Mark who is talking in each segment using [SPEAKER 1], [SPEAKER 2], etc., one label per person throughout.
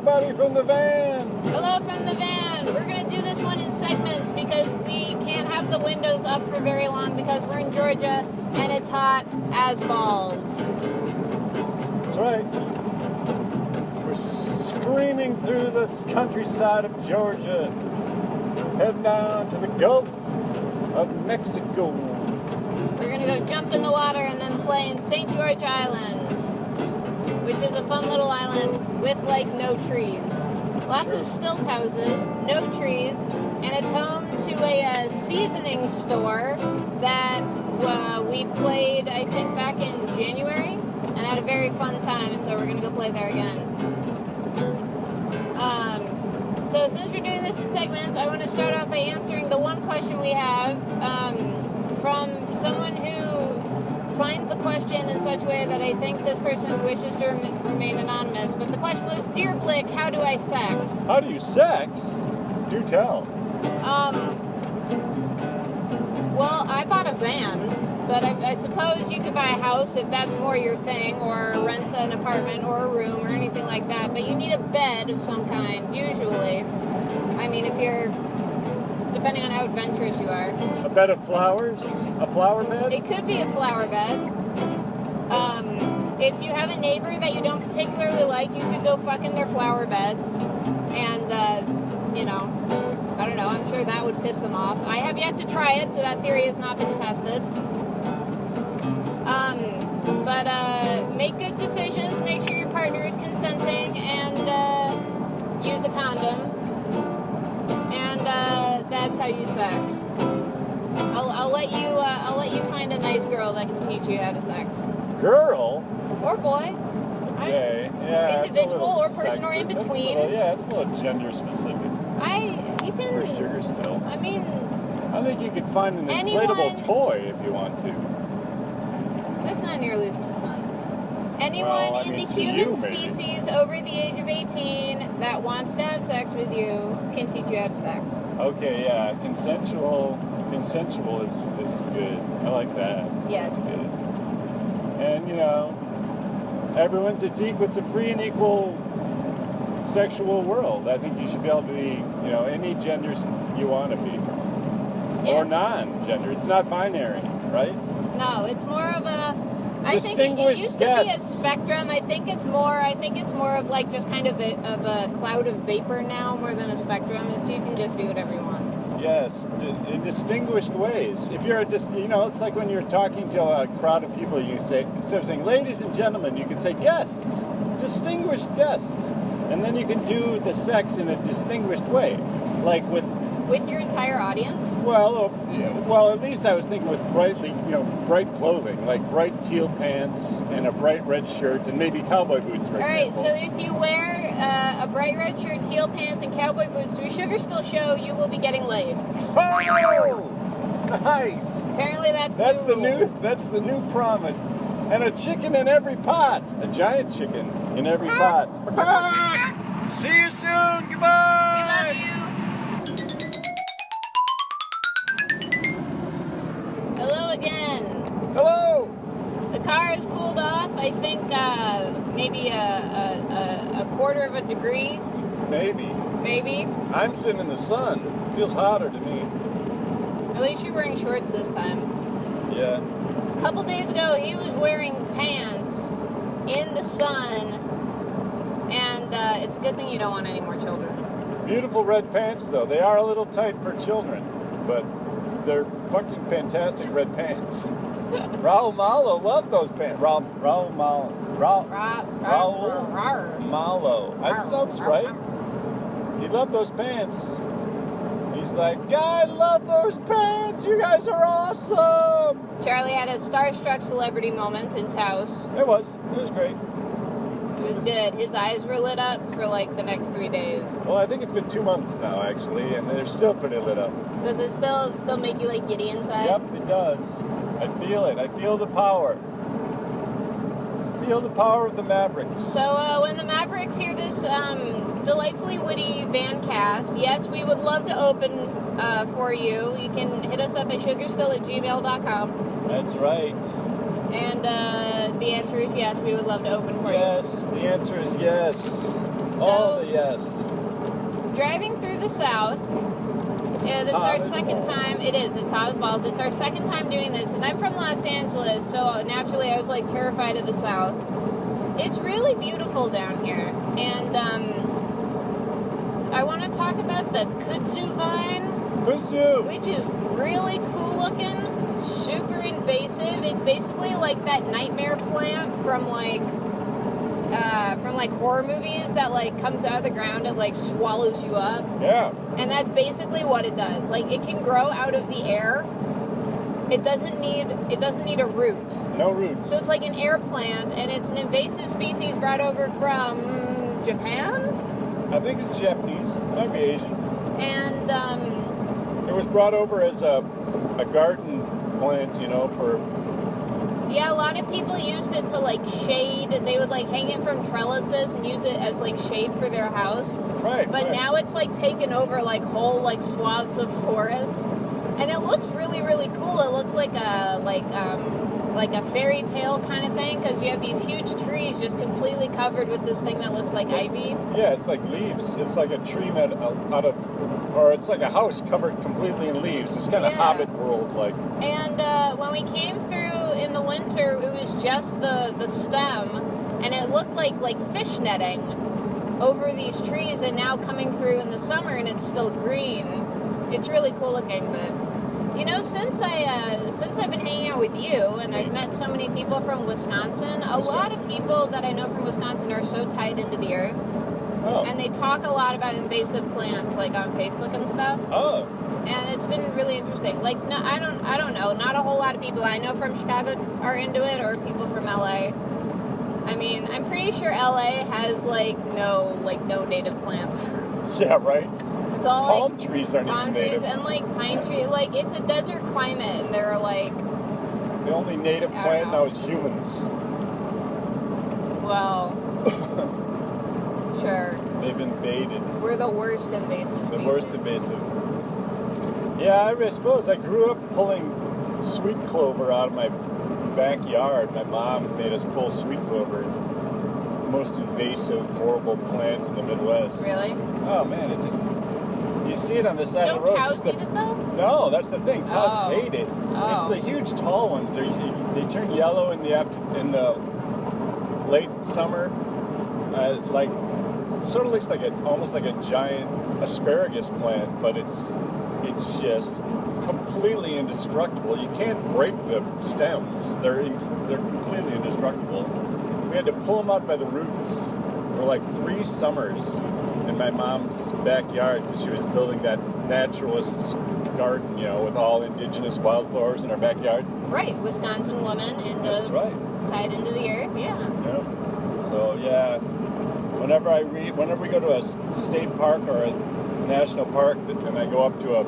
[SPEAKER 1] everybody from the van.
[SPEAKER 2] Hello from the van. We're going to do this one in segments because we can't have the windows up for very long because we're in Georgia and it's hot as balls.
[SPEAKER 1] That's right. We're screaming through this countryside of Georgia, heading down to the Gulf of Mexico.
[SPEAKER 2] We're going to go jump in the water and then play in St. George Island, which is a fun little island with, like, no trees. Lots of stilt houses, no trees, and it's home to a seasoning store that we played, I think, back in January, and had a very fun time, so we're going to go play there again. So since we're doing this in segments, I want to start off by answering the one question we have from someone who signed the question in such a way that I think this person wishes to remain anonymous. But the question was, Dear Blick, how do I sex?
[SPEAKER 1] How do you sex? Do tell.
[SPEAKER 2] Well, I bought a van, but I suppose you could buy a house if that's more your thing, or rent an apartment or a room or anything like that. But you need a bed of some kind, usually. I mean, if you're... depending on how adventurous you are.
[SPEAKER 1] A bed of flowers? A flower bed?
[SPEAKER 2] It could be a flower bed. If you have a neighbor that you don't particularly like, you could go fuck in their flower bed. And, you know, I don't know, I'm sure that would piss them off. I have yet to try it, so that theory has not been tested. But make good decisions, make sure your partner is consenting, and use a condom. That's how you sex. I'll let you find a nice girl that can teach you how to sex.
[SPEAKER 1] Girl?
[SPEAKER 2] Or boy.
[SPEAKER 1] Okay, yeah.
[SPEAKER 2] Individual or person or in between.
[SPEAKER 1] It's a little gender specific.
[SPEAKER 2] You can.
[SPEAKER 1] For sugar still.
[SPEAKER 2] I mean.
[SPEAKER 1] I think you could find an inflatable toy if you want to.
[SPEAKER 2] That's not nearly as much fun. Anyone in the human species over the age of 18 that wants to have sex with you can teach you how to sex. Okay,
[SPEAKER 1] yeah. Consensual is good. I like that.
[SPEAKER 2] Yes.
[SPEAKER 1] That's good. And, you know, it's a free and equal sexual world. I think you should be able to be, you know, any gender you want to be. Yes. Or non-gender. It's not binary, right?
[SPEAKER 2] No, it's more of a... I think it used to be a spectrum. I think it's more of like just kind of a cloud of vapor now more than a spectrum. You can just be whatever you want.
[SPEAKER 1] Yes, in distinguished ways. If you're it's like when you're talking to a crowd of people, you say, instead of saying ladies and gentlemen, you can say guests, distinguished guests, and then you can do the sex in a distinguished way, like with
[SPEAKER 2] your entire audience?
[SPEAKER 1] Well, at least I was thinking with bright clothing, like bright teal pants and a bright red shirt and maybe cowboy boots, for example.
[SPEAKER 2] All right, so if you wear a bright red shirt, teal pants, and cowboy boots to a sugar still show, you will be getting laid.
[SPEAKER 1] Oh, nice.
[SPEAKER 2] Apparently that's
[SPEAKER 1] the new promise. And a chicken in every pot, a giant chicken in every pot. See you soon. Goodbye.
[SPEAKER 2] We love you. Again.
[SPEAKER 1] Hello.
[SPEAKER 2] The car is cooled off. I think maybe a quarter of a degree.
[SPEAKER 1] Maybe. I'm sitting in the sun. Feels hotter to me.
[SPEAKER 2] At least you're wearing shorts this time.
[SPEAKER 1] Yeah.
[SPEAKER 2] A couple days ago, he was wearing pants in the sun, and it's a good thing you don't want any more children.
[SPEAKER 1] Beautiful red pants, though. They are a little tight for children, but they're fucking fantastic red pants. Raul Malo loved those pants. Raul Malo. That sounds right. He loved those pants. He's like, God, I love those pants. You guys are awesome.
[SPEAKER 2] Charlie had a starstruck celebrity moment in Taos.
[SPEAKER 1] It was great.
[SPEAKER 2] It was good. His eyes were lit up for like the next 3 days.
[SPEAKER 1] Well, I think it's been 2 months now, actually, and they're still pretty lit up.
[SPEAKER 2] Does it still make you like giddy inside?
[SPEAKER 1] Yep, it does. I feel it. I feel the power. Feel the power of the Mavericks.
[SPEAKER 2] So when the Mavericks hear this delightfully witty VanCast, yes, we would love to open for you. You can hit us up at sugarstill@gmail.com.
[SPEAKER 1] That's right.
[SPEAKER 2] And the answer is yes, we would love to open for you.
[SPEAKER 1] Yes, the answer is yes. Oh, yes.
[SPEAKER 2] Driving through the South, this is our second time. It is. It's hot as balls. It's our second time doing this, and I'm from Los Angeles, so naturally I was like terrified of the South. It's really beautiful down here, and I want to talk about the Kudzu vine.
[SPEAKER 1] Kudzu!
[SPEAKER 2] Which is really cool looking, super invasive. It's basically like that nightmare plant from like horror movies that like comes out of the ground and like swallows you up.
[SPEAKER 1] Yeah.
[SPEAKER 2] And that's basically what it does. Like it can grow out of the air. It doesn't need a root.
[SPEAKER 1] No roots.
[SPEAKER 2] So it's like an air plant, and it's an invasive species brought over from Japan?
[SPEAKER 1] I think it's Japanese. Might be Asian.
[SPEAKER 2] And
[SPEAKER 1] it was brought over as a garden plant, for...
[SPEAKER 2] Yeah, a lot of people used it to, like, shade. They would, like, hang it from trellises and use it as, like, shade for their house.
[SPEAKER 1] Right.
[SPEAKER 2] But now it's, like, taken over, like, whole, like, swaths of forest. And it looks really, really cool. It looks like a fairy tale kind of thing, because you have these huge trees just completely covered with this thing that looks like ivy.
[SPEAKER 1] Yeah, it's like leaves. It's like a tree made out of... Or it's like a house covered completely in leaves. It's kind of Hobbit world, like.
[SPEAKER 2] And when we came through in the winter, it was just the stem, and it looked like fish netting over these trees. And now coming through in the summer, and it's still green. It's really cool looking. But since I've been hanging out with you, and I've met so many people from Wisconsin, a lot of people that I know from Wisconsin are so tied into the earth.
[SPEAKER 1] Oh.
[SPEAKER 2] And they talk a lot about invasive plants, like on Facebook and stuff.
[SPEAKER 1] Oh.
[SPEAKER 2] And it's been really interesting. Like, no, I don't know. Not a whole lot of people I know from Chicago are into it, or people from LA. I mean, I'm pretty sure LA has no native plants.
[SPEAKER 1] Yeah, right.
[SPEAKER 2] It's all
[SPEAKER 1] palm trees aren't even native.
[SPEAKER 2] And pine trees. Like, it's a desert climate, and there are
[SPEAKER 1] the only native plant now is humans.
[SPEAKER 2] Well. Sure.
[SPEAKER 1] They've invaded.
[SPEAKER 2] We're the worst invasive.
[SPEAKER 1] The worst invasive. Yeah, I suppose I grew up pulling sweet clover out of my backyard. My mom made us pull sweet clover. The most invasive, horrible plant in the Midwest.
[SPEAKER 2] Really?
[SPEAKER 1] Oh man, you see it on the side of the road.
[SPEAKER 2] Don't cows eat it though?
[SPEAKER 1] No, that's the thing. Cows hate it.
[SPEAKER 2] Oh.
[SPEAKER 1] It's the huge tall ones. They turn yellow in the late summer. Sort of looks almost like a giant asparagus plant, but it's just completely indestructible. You can't break the stems; they're completely indestructible. We had to pull them out by the roots for 3 summers in my mom's backyard because she was building that naturalist garden, with all indigenous wildflowers in our backyard.
[SPEAKER 2] Right, Wisconsin woman
[SPEAKER 1] That's right.
[SPEAKER 2] Tied into the earth, yeah.
[SPEAKER 1] Yeah. So yeah. Whenever we go to a state park or a national park, and I go up to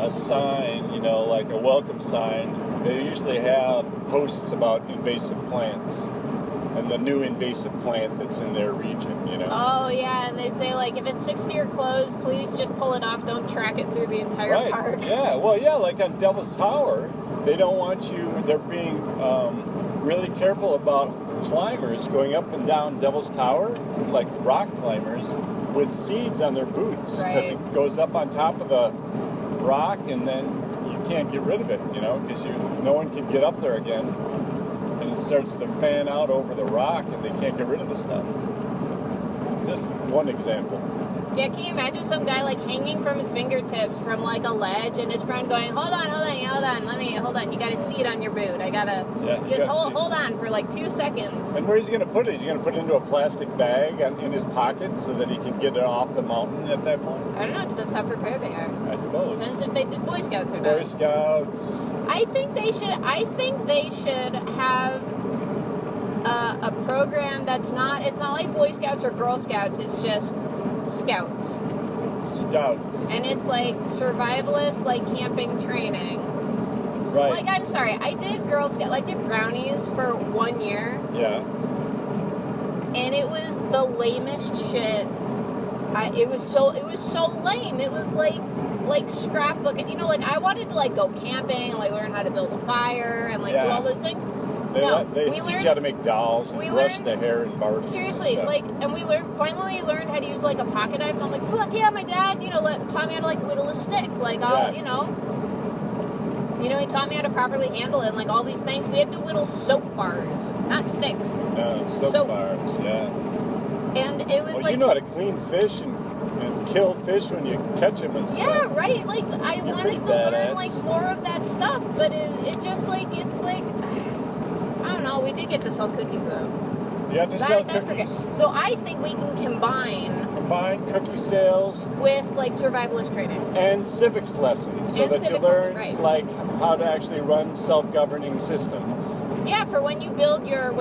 [SPEAKER 1] a sign, like a welcome sign, they usually have posts about invasive plants and the new invasive plant that's in their region,
[SPEAKER 2] Oh, yeah, and they say, if it's 60 or closed, please just pull it off, don't track it through the entire park.
[SPEAKER 1] Yeah, well, yeah, like on Devil's Tower, they don't want they're being really careful about climbers going up and down Devil's Tower, like rock climbers, with seeds on their boots, because it goes up on top of the rock, and then you can't get rid of it, because no one can get up there again, and it starts to fan out over the rock, and they can't get rid of the stuff. Just one example.
[SPEAKER 2] Yeah, can you imagine some guy hanging from his fingertips from a ledge, and his friend going, hold on, you gotta see it on your boot. I gotta hold on for 2 seconds.
[SPEAKER 1] And where's he gonna put it? Is he gonna put it into a plastic bag in his pocket so that he can get it off the mountain at that point?
[SPEAKER 2] I don't know, it depends how prepared they are.
[SPEAKER 1] I suppose.
[SPEAKER 2] Depends if they did Boy Scouts or not.
[SPEAKER 1] Boy Scouts.
[SPEAKER 2] I think they should have a program it's not like Boy Scouts or Girl Scouts, it's just Scouts. And it's survivalist, camping training.
[SPEAKER 1] Right.
[SPEAKER 2] I'm sorry, I did Girl Scout, I did brownies for 1 year.
[SPEAKER 1] Yeah.
[SPEAKER 2] And it was the lamest shit. It was so lame. It was like scrapbook. I wanted to go camping and learn how to build a fire and do all those things.
[SPEAKER 1] They teach you how to make dolls and brush the hair and Barbies.
[SPEAKER 2] Seriously, and we finally learned how to use like a pocket knife. And I'm like, fuck yeah, my dad, taught me how to like whittle a stick, like all, he taught me how to properly handle it and like all these things. We had to whittle soap bars, not sticks.
[SPEAKER 1] No, soap bars, yeah.
[SPEAKER 2] And it was
[SPEAKER 1] you know how to clean fish and kill fish when you catch them and stuff.
[SPEAKER 2] Yeah, right. Like I wanted to learn like more of that stuff, but it just like it's like I don't know. We did get to sell cookies though.
[SPEAKER 1] You have to sell cookies.
[SPEAKER 2] So I think we can combine
[SPEAKER 1] cookie sales
[SPEAKER 2] with like survivalist training
[SPEAKER 1] and civics lessons, so that you learn like how to actually run self-governing systems.
[SPEAKER 2] Yeah, for when you build your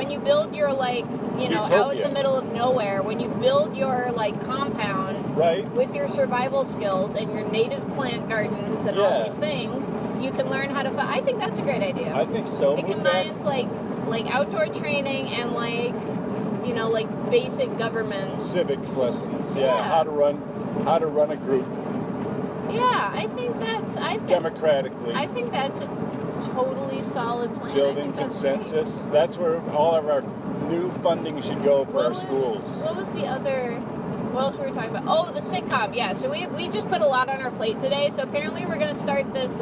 [SPEAKER 2] like
[SPEAKER 1] Utopia.
[SPEAKER 2] out in the middle of nowhere, when you build your like compound with your survival skills and your native plant gardens and all these things, you can learn how to. I think that's a great idea.
[SPEAKER 1] I think so.
[SPEAKER 2] It combines like outdoor training and like basic government
[SPEAKER 1] civics lessons. Yeah, how to run a group.
[SPEAKER 2] Yeah, I think
[SPEAKER 1] democratically.
[SPEAKER 2] I think that's a totally solid plan.
[SPEAKER 1] Building consensus. That's where all of our new funding should go for our schools.
[SPEAKER 2] What else were we talking about? Oh, the sitcom. Yeah, so we just put a lot on our plate today. So apparently we're going to start this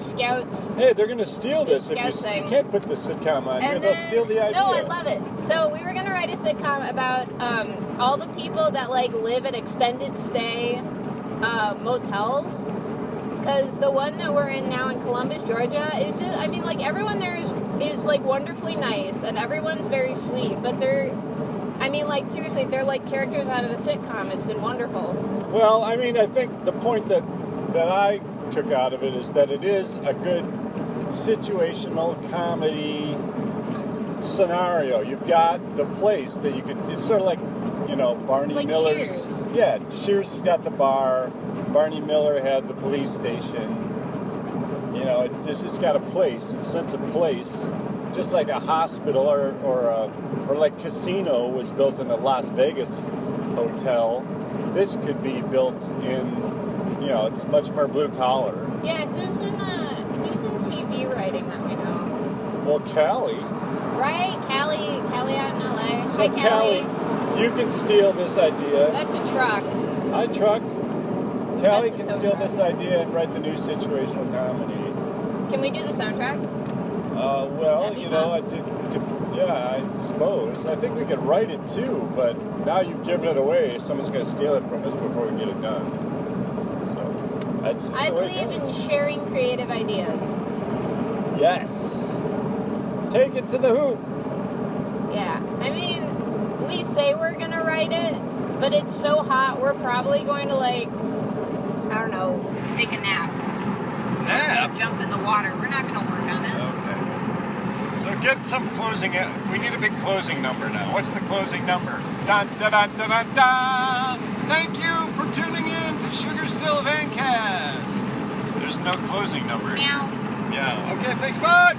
[SPEAKER 2] Scouts.
[SPEAKER 1] Hey, they're going to steal this. If you can't put the sitcom on here, they'll steal the idea.
[SPEAKER 2] No, I love it. So we were going to write a sitcom about all the people that like live at extended stay motels. Because the one that we're in now in Columbus, Georgia, is just, I mean, like, everyone there is like, wonderfully nice, and everyone's very sweet, but seriously, they're, like, characters out of a sitcom. It's been wonderful.
[SPEAKER 1] Well, I mean, I think the point that I took out of it is that it is a good situational comedy scenario. You've got the place that you could, it's sort of like, Barney
[SPEAKER 2] like
[SPEAKER 1] Miller's.
[SPEAKER 2] Cheers.
[SPEAKER 1] Yeah, Cheers has got the bar. Barney Miller had the police station. It's got a place, it's a sense of place. Just like a hospital or like Casino was built in a Las Vegas hotel. This could be built in, it's much more blue collar.
[SPEAKER 2] Yeah, who's in TV writing that we know?
[SPEAKER 1] Well, Callie.
[SPEAKER 2] Right, Callie out in LA.
[SPEAKER 1] So
[SPEAKER 2] Hi, Callie,
[SPEAKER 1] you can steal this idea.
[SPEAKER 2] That's a truck.
[SPEAKER 1] Hi, truck. Callie can steal this idea and write the new situational comedy.
[SPEAKER 2] Can we do the soundtrack?
[SPEAKER 1] Well, I suppose. I think we could write it too, but now you've given it away. Someone's going to steal it from us before we get it done. So, that's just
[SPEAKER 2] I
[SPEAKER 1] the way it
[SPEAKER 2] believe in
[SPEAKER 1] goes.
[SPEAKER 2] sharing creative ideas.
[SPEAKER 1] Yes. Take it to the hoop.
[SPEAKER 2] Yeah. I mean, we say we're going to write it, but it's so hot, we're probably going to, like, I don't know, take a nap.
[SPEAKER 1] Nap?
[SPEAKER 2] Jump in the water. We're not going to work on it.
[SPEAKER 1] Okay. So get some closing. We need a big closing number now. What's the closing number? Dun, dun, dun, dun, dun, dun. Thank you for tuning in to Sugar Still VanCast. There's no closing number.
[SPEAKER 2] Meow.
[SPEAKER 1] Yeah. Okay, thanks, bye.